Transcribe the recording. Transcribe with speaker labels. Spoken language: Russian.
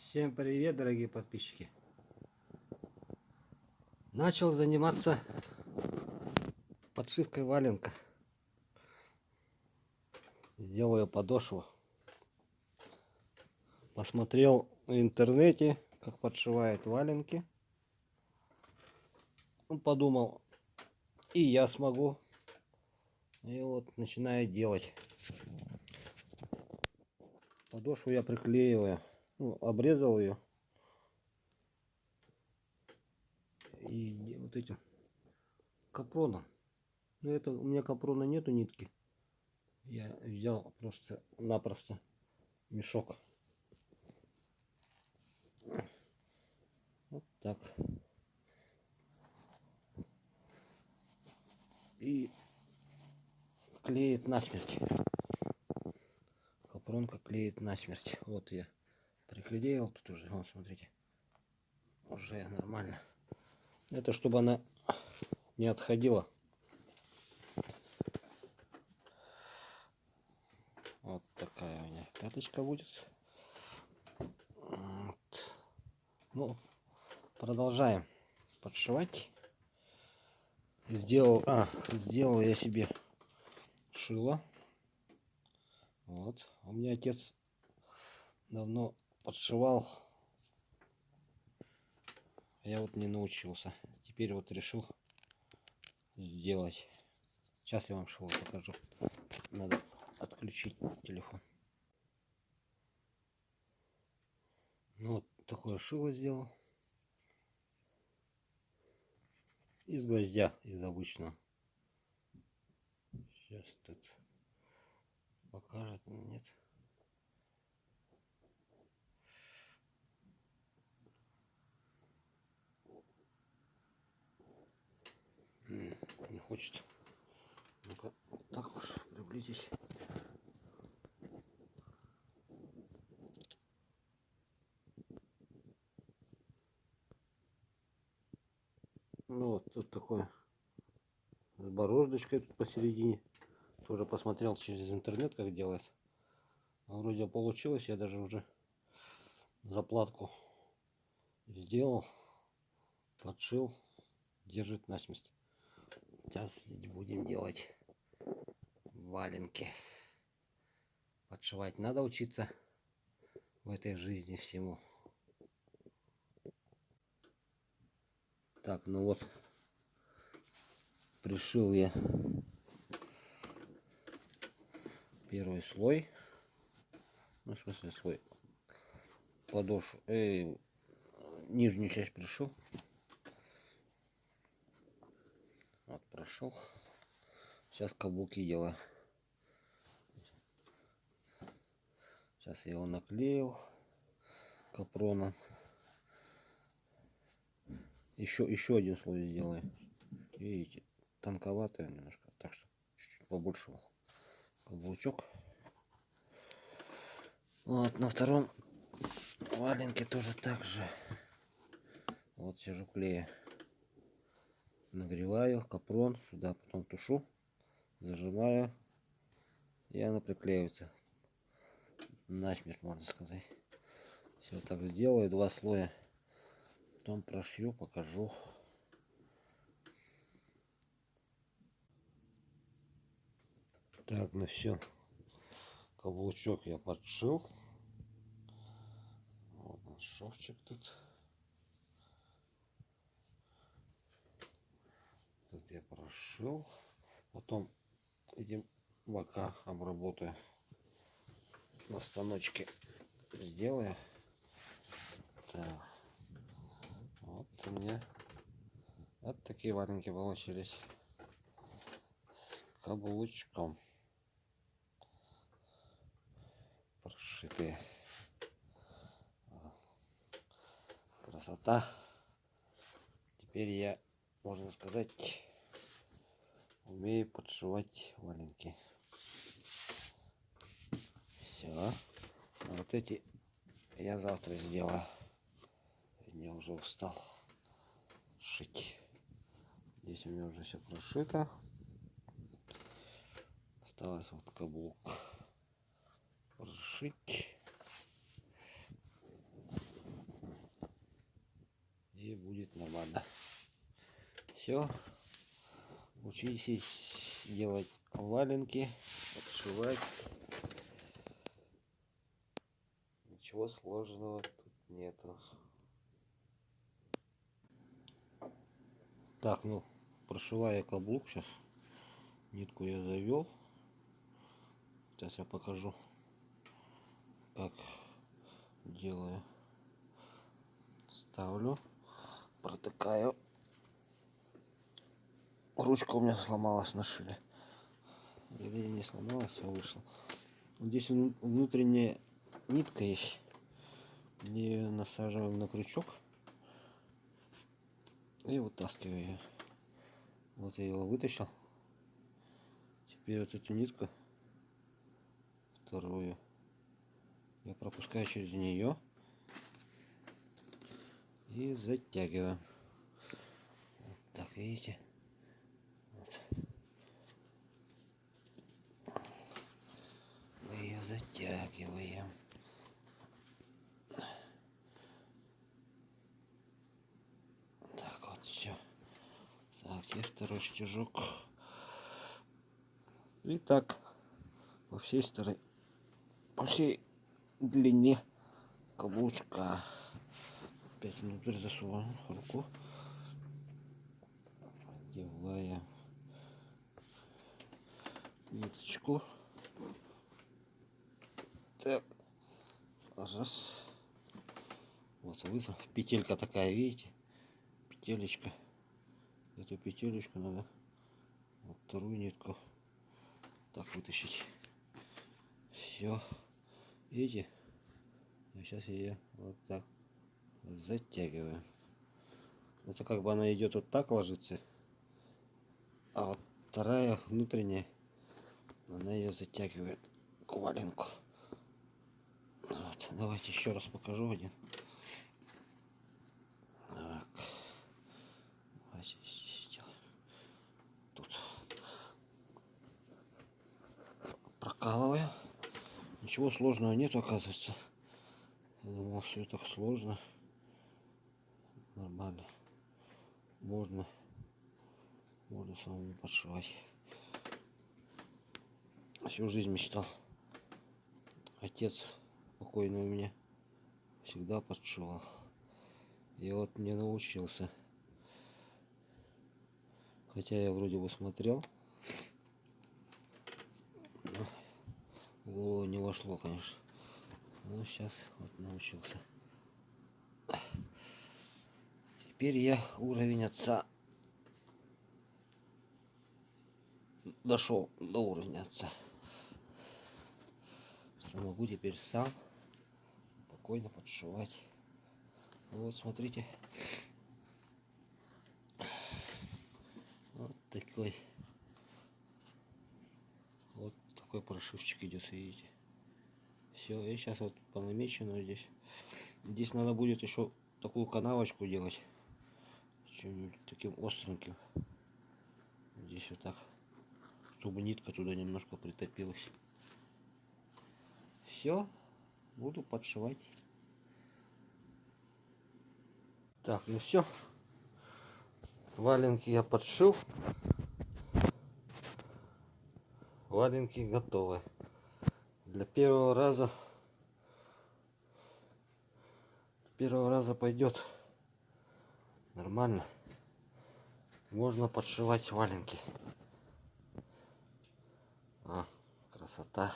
Speaker 1: Всем привет, дорогие подписчики. Начал заниматься подшивкой валенка. Сделаю подошву. Посмотрел в интернете, как подшивают валенки. Подумал, и я смогу. И вот начинаю делать. Подошву я приклеиваю. Обрезал ее. И вот этим капроном. Но это у меня капрона нету, нитки. Я взял просто-напросто мешок. Вот так. И клеит насмерть. Капронка клеит насмерть. Вот я приклеил тут уже. Вот смотрите. Уже нормально. Это чтобы она не отходила. Вот такая у меня пяточка будет. Вот. Ну, продолжаем подшивать. Сделал я себе шило. Вот. У меня отец давно подшивал. Я вот не научился. Теперь вот решил сделать. Сейчас я вам шило покажу. Надо отключить телефон. Ну, вот такое шило сделал. Из гвоздя, из обычного. Сейчас тут покажет, нет. Не хочет. Ну-ка, вот так уж приблизись. Ну вот тут такое с бороздочкой тут посередине. Тоже посмотрел через интернет, как делать. Вроде получилось, я даже уже заплатку сделал, подшил, держит насмерть. Сейчас будем делать валенки. Подшивать надо учиться в этой жизни всему. Так, ну вот, пришил я первый слой. Ну, в смысле, слой подошву. Нижнюю часть пришил. Вот, прошел. Сейчас каблуки делаю. Сейчас я его наклеил капроном. Еще один слой сделаю. Видите, тонковатый немножко, так что чуть-чуть побольше был каблучок. Вот на втором валенке тоже так же. Вот сижу клею. Нагреваю капрон, сюда потом тушу, зажимаю, и она приклеивается насмерть, можно сказать. Все так сделаю, 2 слоя, потом прошью, покажу. Так, ну все, каблучок я подшил. Вот он, шовчик тут. Тут я прошил. Потом эти бока обработаю на станочке, сделаю. Так. Вот у меня вот такие валенки получились с каблучком прошитые. Красота. Теперь я, можно сказать, умею подшивать валенки. Все. А вот эти я завтра сделаю. Я уже устал шить. Здесь у меня уже все прошито. Осталось вот каблук прошить. и будет нормально. Все. Учитесь делать валенки, подшивать. Ничего сложного тут нету. Так, ну, прошиваю каблук сейчас. Нитку я завел. Сейчас я покажу, как делаю. Ставлю, протыкаю. Ручка у меня сломалась на шиле. Или не сломалась, а вышла. Вот здесь внутренняя нитка есть. Ее насаживаем на крючок и вытаскиваю ее. Вот я его вытащил. Теперь вот эту нитку, вторую, я пропускаю через нее и затягиваю. Вот так, видите? Вот. Мы ее затягиваем. Так, вот все. Так, теперь второй штежок. И так по всей стороне, по всей длине каблучка. Опять внутрь засовываем руку. Одеваем ниточку. Так, раз. Вот вышла. Петелька такая, видите? Петелечка. Эту петелечку надо вот вторую нитку так вытащить. Все. Видите? И сейчас я ее вот так затягиваю. Это как бы она идет вот так ложится. А вот вторая внутренняя, она ее затягивает к валенку. Вот, давайте еще раз покажу один. Так. Тут прокалываю. Ничего сложного нет, оказывается. Я думал, все так сложно. Нормально. Можно самому подшивать. Всю жизнь мечтал. Отец покойный у меня всегда подшивал. И вот не научился. Хотя я вроде бы смотрел. Но в голову не вошло, конечно. Но сейчас вот научился. Теперь я уровень отца. Дошел до уровня отца. Что могу теперь сам спокойно подшивать. Ну вот смотрите. Вот такой прошивчик идет, видите. Все, и сейчас вот по намеченному здесь. Здесь надо будет еще такую канавочку делать. Чем-нибудь таким остреньким. Здесь вот так. Чтобы нитка туда немножко притопилась. Все, буду подшивать. Так, ну все. Валенки я подшил. Валенки готовы. Для первого раза пойдет нормально. Можно подшивать валенки. Красота.